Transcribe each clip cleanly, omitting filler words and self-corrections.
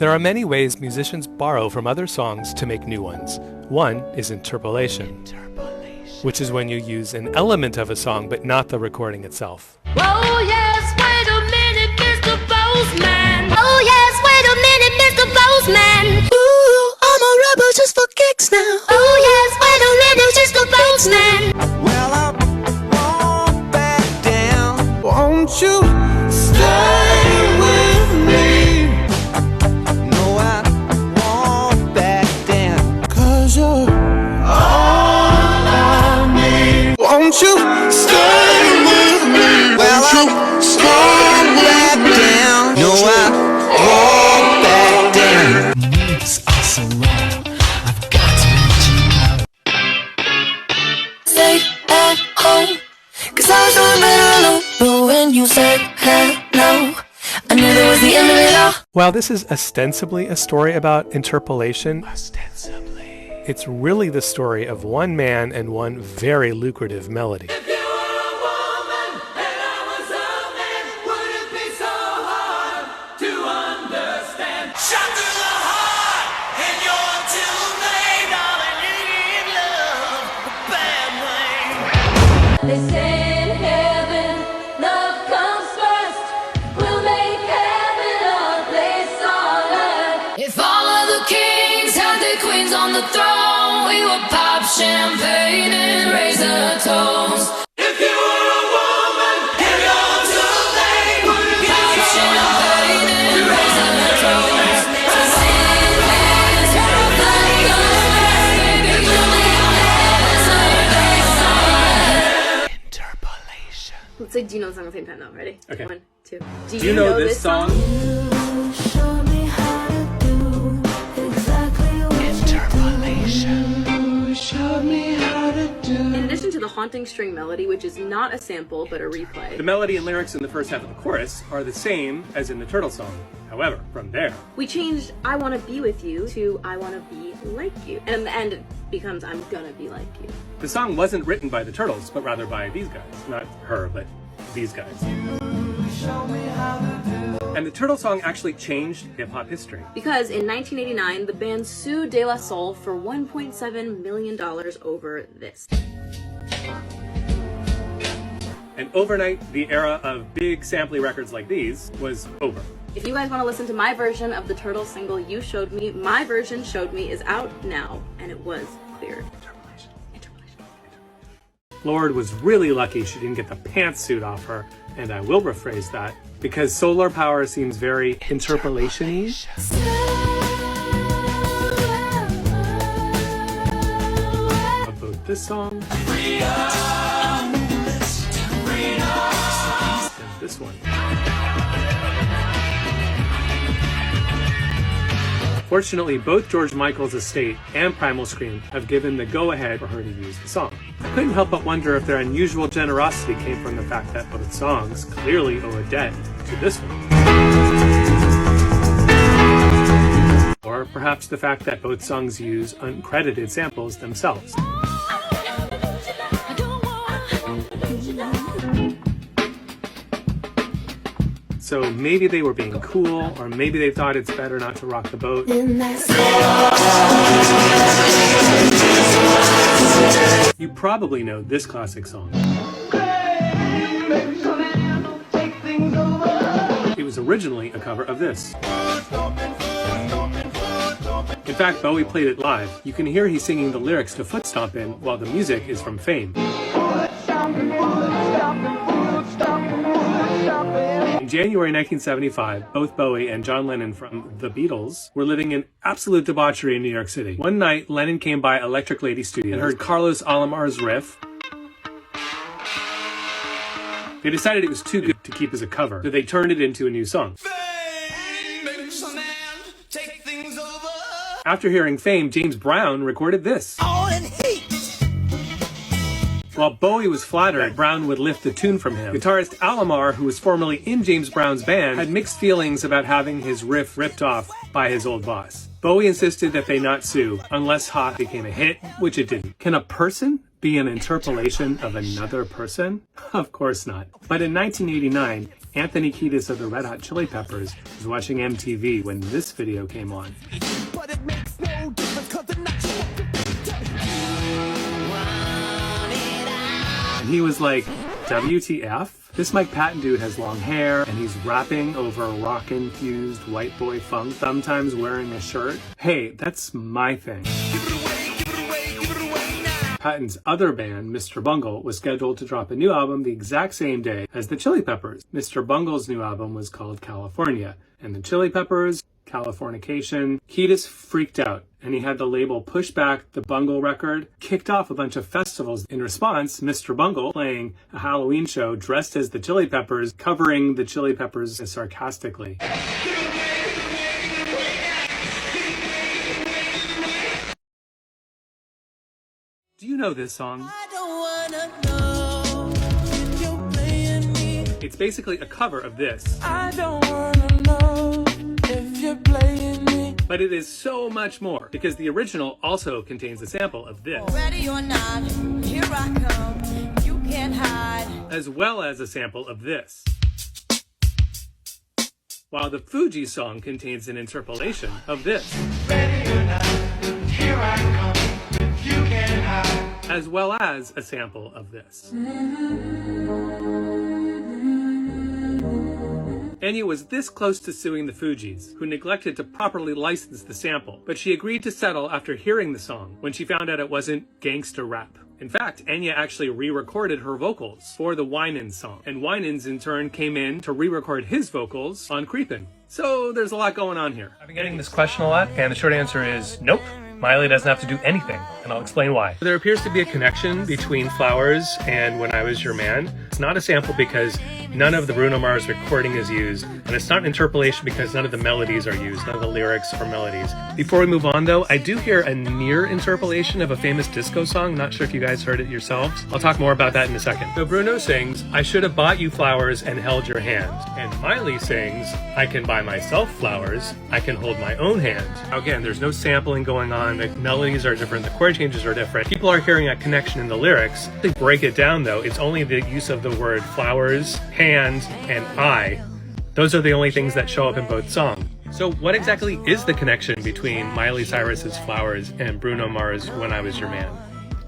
There are many ways musicians borrow from other songs to make new ones. One is interpolation, which is when you use an element of a song but not the recording itself. Oh yes, wait a minute, Mr. Postman. Oh yes, wait a minute, Mr. Postman. Ooh, I'm a rebel just for kicks now. Oh yes, wait a minute, just for Postman. Well, I won't back down. Won't you stay with me? No, I won't back down. 'Cause you're all I need. Won't you stay with me? Well, I won't back down. No, I won't back down. It's awesome wrong. I've got to let you know. Stay at home, 'cause I was doing better alone. But when you said hello, I knew that was the end of it all. While this is ostensibly a story about interpolation, it's really the story of one man and one very lucrative melody. If you were a woman and I was a man, would it be so hard to understand? Shot through the heart and you're too late, darling. You need love a bad way. They say in heaven, love comes first. We'll make heaven a place on earth. If all of the kings had their queens on the throne, we would pop champagne and raise a toast. If you were a woman and you're too late, would it be Pop so champagne and raise a toast. To sing hands, love comes first. Baby, we'll make heaven a place on earth. interpolation? Let's say, do you know the song at the same time though? Ready? Okay. 1, 2. Do you know this song? Show me how to do exactly what Interpolation. Showed me how to do. In addition to the haunting string melody, which is not a sample but a replay, The melody and lyrics in the first half of the chorus are the same as in the Turtle song. However, from there, we changed I Wanna Be With You to I Wanna Be Like You. And in the end, it becomes I'm Gonna Be Like You. the song wasn't written by the Turtles, but rather by these guys. Not her, but these guys. And the Turtle song actually changed hip-hop history. Because in 1989, the band sued De La Soul for $1.7 million over this. And overnight, the era of big samply records like these was over. If you guys want to listen to my version of the Turtle single You Showed Me, my version Showed Me is out now, and it was cleared. Interpolation. Lorde was really lucky she didn't get the pantsuit off her, and I will rephrase that, because solar power seems very interpolation-y. About this song. And this one. Fortunately, both George Michael's estate and Primal Scream have given the go-ahead for her to use the song. I couldn't help but wonder if their unusual generosity came from the fact that both songs clearly owe a debt to this one. Or perhaps the fact that both songs use uncredited samples themselves. So maybe they were being cool, or maybe they thought it's better not to rock the boat. You probably know this classic song. It was originally a cover of this. In fact, Bowie played it live. You can hear he's singing the lyrics to Foot Stompin' while the music is from Fame. In January 1975, both Bowie and John Lennon from The Beatles were living in absolute debauchery in New York City. One night, Lennon came by Electric Lady Studios and heard Carlos Alomar's riff. They decided it was too good to keep as a cover, so they turned it into a new song. After hearing Fame, James Brown recorded this. While Bowie was flattered Brown would lift the tune from him, guitarist Alomar, who was formerly in James Brown's band, had mixed feelings about having his riff ripped off by his old boss. Bowie insisted that they not sue, unless Hot became a hit, which it didn't. Can a person be an interpolation of another person? Of course not. But in 1989, Anthony Kiedis of the Red Hot Chili Peppers was watching MTV when this video came on. But it makes no difference 'cause they're not And he was like, WTF? This Mike Patton dude has long hair, and he's rapping over rock-infused white boy funk, sometimes wearing a shirt. Hey, that's my thing. Patton's other band, Mr. Bungle, was scheduled to drop a new album the exact same day as the Chili Peppers. Mr. Bungle's new album was called California, and the Chili Peppers, Californication. Kiedis freaked out, and he had the label push back the Bungle record, kicked off a bunch of festivals. In response, Mr. Bungle playing a Halloween show dressed as the Chili Peppers, covering the Chili Peppers sarcastically. Do you know this song? It's basically a cover of this. But it is so much more, because the original also contains a sample of this. Ready or not, here I come. You can't hide. As well as a sample of this. While the Fuji song contains an interpolation of this. ready or not. Here I come. You can't hide. As well as a sample of this. Enya was this close to suing the Fugees, who neglected to properly license the sample, but she agreed to settle after hearing the song when she found out it wasn't gangster rap. In fact, Enya actually re-recorded her vocals for the Winans song, and Winans in turn came in to re-record his vocals on Creepin. So there's a lot going on here. I've been getting this question a lot, and the short answer is nope. Miley doesn't have to do anything, and I'll explain why. There appears to be a connection between Flowers and When I Was Your Man. It's not a sample because none of the Bruno Mars recording is used, and it's not an interpolation because none of the melodies are used, none of the lyrics or melodies. Before we move on though, I do hear a near interpolation of a famous disco song. Not sure if you guys heard it yourselves. I'll talk more about that in a second. So Bruno sings, I should have bought you flowers and held your hand. And Miley sings, I can buy myself flowers, I can hold my own hand. Now again, there's no sampling going on, the melodies are different, the chord changes are different. People are hearing a connection in the lyrics. If they break it down though, it's only the use of the word flowers, hand, and I. Those are the only things that show up in both songs. So what exactly is the connection between Miley Cyrus's Flowers and Bruno Mars' When I Was Your Man?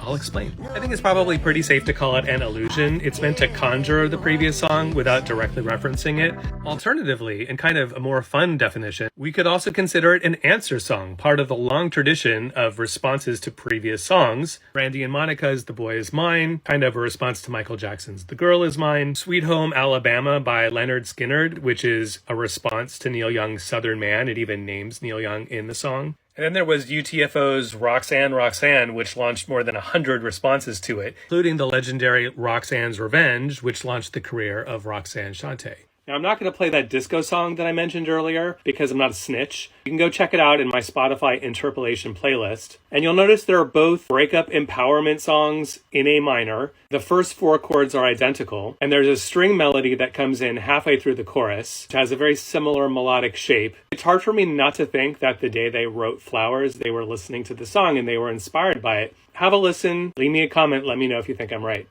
I'll explain. I think it's probably pretty safe to call it an allusion. It's meant to conjure the previous song without directly referencing it. Alternatively, in kind of a more fun definition, we could also consider it an answer song, part of the long tradition of responses to previous songs. Brandy and Monica's The Boy Is Mine, kind of a response to Michael Jackson's The Girl Is Mine. Sweet Home Alabama by Leonard Skinner, which is a response to Neil Young's Southern Man. It even names Neil Young in the song. And then there was UTFO's Roxanne, Roxanne, which launched more than 100 responses to it, including the legendary Roxanne's Revenge, which launched the career of Roxanne Shante. Now, I'm not going to play that disco song that I mentioned earlier because I'm not a snitch. You can go check it out in my Spotify interpolation playlist. And you'll notice there are both breakup empowerment songs in A minor. The first 4 chords are identical. And there's a string melody that comes in halfway through the chorus, which has a very similar melodic shape. It's hard for me not to think that the day they wrote Flowers, they were listening to the song and they were inspired by it. Have a listen, leave me a comment, let me know if you think I'm right.